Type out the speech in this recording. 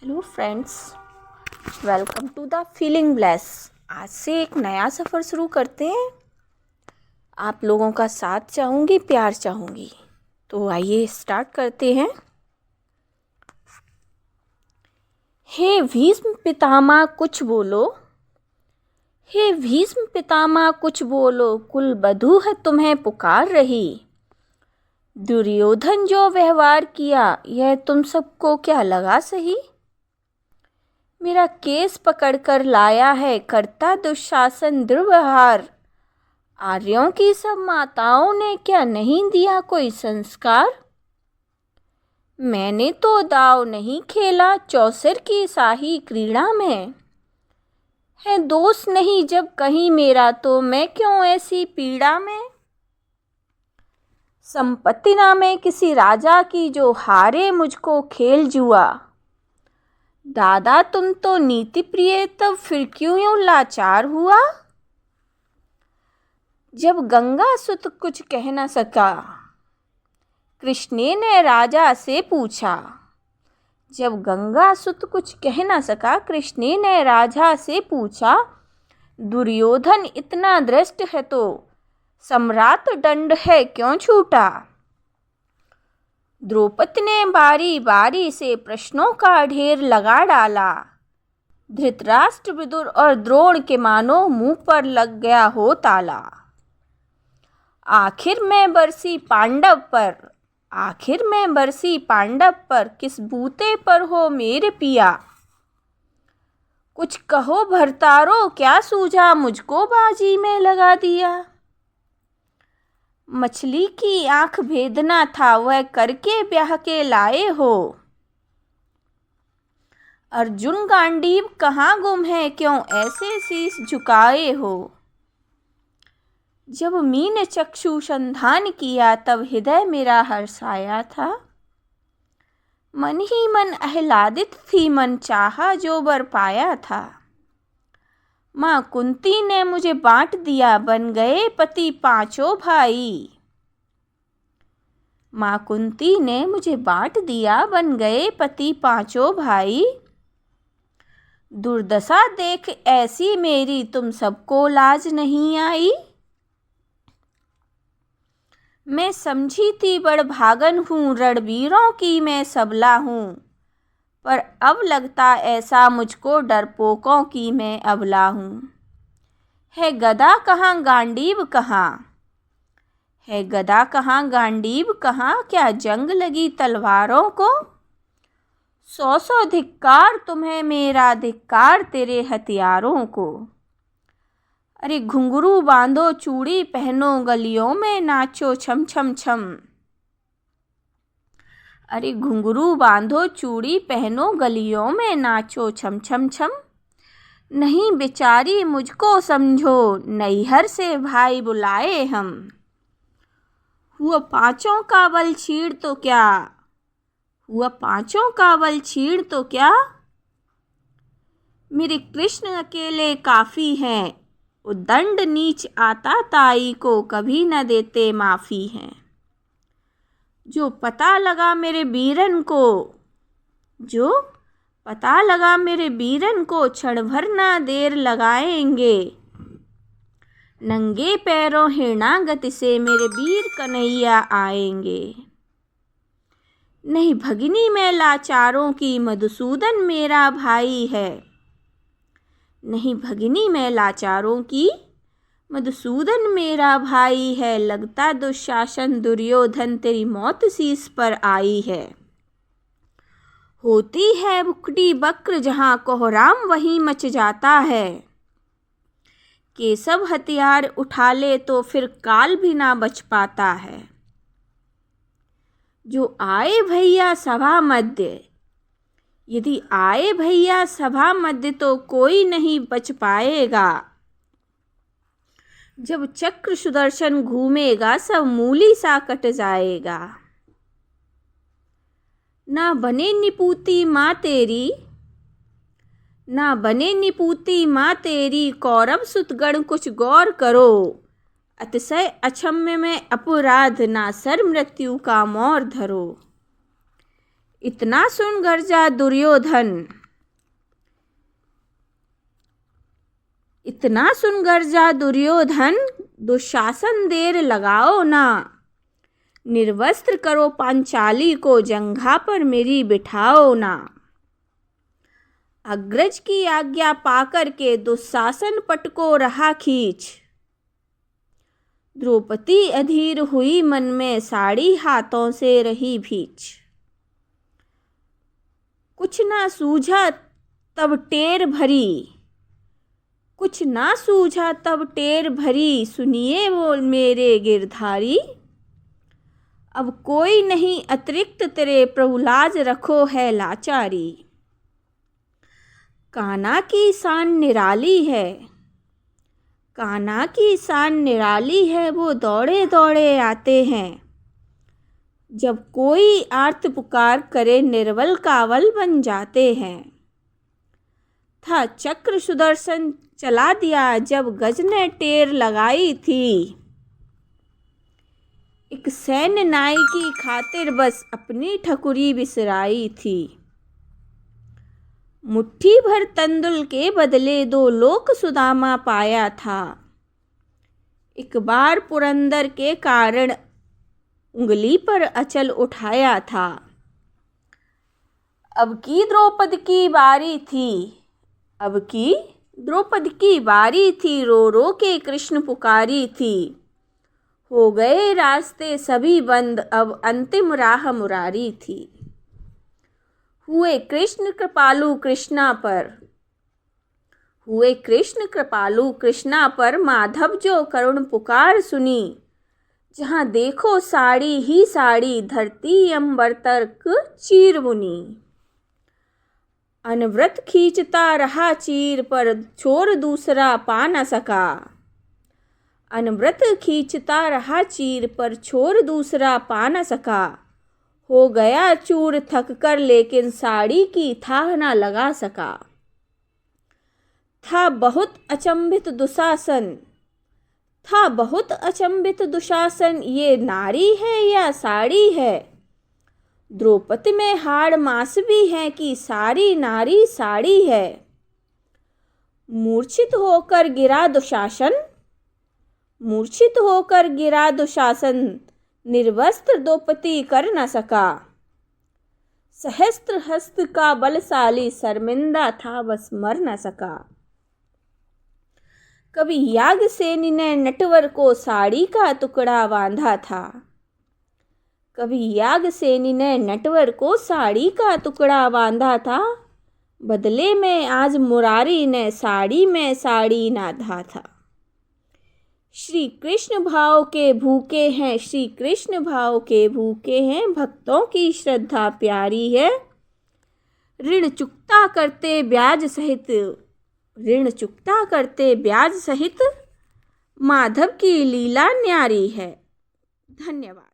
Hello friends, welcome to the feeling bless. आज से एक नया सफ़र शुरू करते हैं। आप लोगों का साथ चाहूँगी, प्यार चाहूँगी। तो आइए स्टार्ट करते हैं। हे भीष्म पितामह कुछ बोलो, हे भीष्म पितामह कुछ बोलो, कुल बधू है तुम्हें पुकार रही। दुर्योधन जो व्यवहार किया यह तुम सबको क्या लगा सही। मेरा केस पकड़कर लाया है करता दुशासन दुर्व्यवहार। आर्यों की सब माताओं ने क्या नहीं दिया कोई संस्कार। मैंने तो दाव नहीं खेला चौसर की शाही क्रीड़ा में। है दोष नहीं जब कहीं मेरा तो मैं क्यों ऐसी पीड़ा में। संपत्ति ना मैं किसी राजा की जो हारे मुझको खेल जुआ। दादा तुम तो नीति प्रिय तब फिर क्यों यूं लाचार हुआ। जब गंगा सुत कुछ कह न सका कृष्ण ने राजा से पूछा। जब गंगा सुत कुछ कह न सका कृष्ण ने राजा से पूछा। दुर्योधन इतना दृष्ट है तो सम्राट दंड है क्यों छूटा। द्रौपदी ने बारी बारी से प्रश्नों का ढेर लगा डाला। धृतराष्ट्र विदुर और द्रोण के मानो मुंह पर लग गया हो ताला। आखिर में बरसी पांडव पर किस बूते पर हो मेरे पिया। कुछ कहो भरतारो क्या सूझा मुझको बाजी में लगा दिया। मछली की आंख भेदना था वह करके ब्याह के लाए हो। अर्जुन गांडीव कहाँ गुम है क्यों ऐसे शीश झुकाए हो। जब मीन चक्षु संधान किया तब हृदय मेरा हर्षाया था। मन ही मन आह्लादित थी मन चाहा जो वर पाया था। माँ कुंती ने मुझे बांट दिया बन गए पति पांचों भाई। माँ कुंती ने मुझे बांट दिया बन गए पति पांचों भाई। दुर्दशा देख ऐसी मेरी तुम सबको लाज नहीं आई। मैं समझी थी बड़ भागन हूँ रणवीरों की मैं सबला हूँ। पर अब लगता ऐसा मुझको डरपोकों की मैं अबला हूँ। है गदा कहाँ गांडीव कहाँ, है गदा कहाँ गांडीव कहाँ क्या जंग लगी तलवारों को। सौ सौ धिक्कार तुम्हें मेरा धिक्कार तेरे हथियारों को। अरे घुंघरू बांधो चूड़ी पहनो गलियों में नाचो छम छम छम। अरे घुंघरू बांधो चूड़ी पहनो गलियों में नाचो छम छम छम। नहीं बेचारी मुझको समझो नैहर से भाई बुलाए हम। हुआ पांचों का बल छीड़ तो क्या, हुआ पांचों का बल छीड़ तो क्या। मेरे कृष्ण अकेले काफी हैं उद्दंड नीच आता ताई को कभी न देते माफी हैं। जो पता लगा मेरे वीरन को, जो पता लगा मेरे वीरन को क्षण भर ना देर लगाएंगे। नंगे पैरों हिरणागति से मेरे वीर कन्हैया आएंगे। नहीं भगिनी मैं लाचारों की मधुसूदन मेरा भाई है। नहीं भगिनी मैं लाचारों की मधुसूदन मेरा भाई है। लगता दुशासन दुर्योधन तेरी मौत शीश पर आई है। होती है बुकड़ी बक्र जहाँ कोहराम वहीं मच जाता है। केशव हथियार उठा ले तो फिर काल भी ना बच पाता है। जो आए भैया सभा मध्य, यदि आए भैया सभा मध्य तो कोई नहीं बच पाएगा। जब चक्र सुदर्शन घूमेगा सब मूली सा कट जाएगा। ना बने निपूती माँ तेरी, ना बने निपूती माँ तेरी कौरव सुतगण कुछ गौर करो। अतिशय अक्षम्य में अपराध ना सर मृत्यु का मोर धरो। इतना सुन गर्जा दुर्योधन, इतना सुन गर्जा दुर्योधन, दुशासन देर लगाओ ना, निर्वस्त्र करो पांचाली को, जंघा पर मेरी बिठाओ ना। अग्रज की आज्ञा पाकर के दुशासन पट को रहा खींच, द्रौपदी अधीर हुई मन में, साड़ी हाथों से रही भींच। कुछ ना सूझा तब टेर भरी, कुछ ना सूझा तब टेर भरी, सुनिए वो मेरे गिरधारी, अब कोई नहीं अतिरिक्त तेरे, प्रभु लाज रखो है लाचारी। कान्हा की शान निराली है, कान्हा की शान निराली है, वो दौड़े दौड़े आते हैं, जब कोई आर्त पुकार करे निर्बल कावल बन जाते हैं। था चक्र सुदर्शन चला दिया, जब गज ने टेर लगाई थी, एक सैन्य नाई की खातिर बस अपनी ठकुरी बिसराई थी। मुट्ठी भर तंदुल के बदले 2 लोक सुदामा पाया था, एक बार पुरंदर के कारण उंगली पर अचल उठाया था। अब की द्रौपद की बारी थी, अब की द्रौपद की बारी थी, रो रो के कृष्ण पुकारी थी, हो गए रास्ते सभी बंद, अब अंतिम राह मुरारी थी। हुए कृष्ण कृपालु कृष्णा पर, हुए कृष्ण कृपालु कृष्णा पर, माधव जो करुण पुकार सुनी, जहाँ देखो साड़ी ही साड़ी, धरती अंबर तक चीर मुनी। अनवरत खींचता रहा चीर, पर छोर दूसरा पा न सका, अनवरत खींचता रहा चीर, पर छोर दूसरा पा न सका, हो गया चूर थक कर, लेकिन साड़ी की थाह न लगा सका। था बहुत अचंभित दुशासन, था बहुत अचंभित दुशासन, ये नारी है या साड़ी है, द्रौपदी में हाड़ मास भी है कि सारी नारी साड़ी है। मूर्छित होकर गिरा दुशासन, मूर्छित होकर गिरा दुशासन, निर्वस्त्र द्रौपदी कर न सका, सहस्त्र हस्त का बलशाली, शर्मिंदा था बस मर न सका। कभी याज्ञसेनी ने नटवर को साड़ी का टुकड़ा बांधा था, कभी याज्ञसेनी ने नटवर को साड़ी का टुकड़ा बांधा था, बदले में आज मुरारी ने साड़ी में साड़ी नाधा था। श्री कृष्ण भाव के भूखे हैं, श्री कृष्ण भाव के भूखे हैं, भक्तों की श्रद्धा प्यारी है, ऋण चुकता करते ब्याज सहित, ऋण चुकता करते ब्याज सहित, माधव की लीला न्यारी है। धन्यवाद।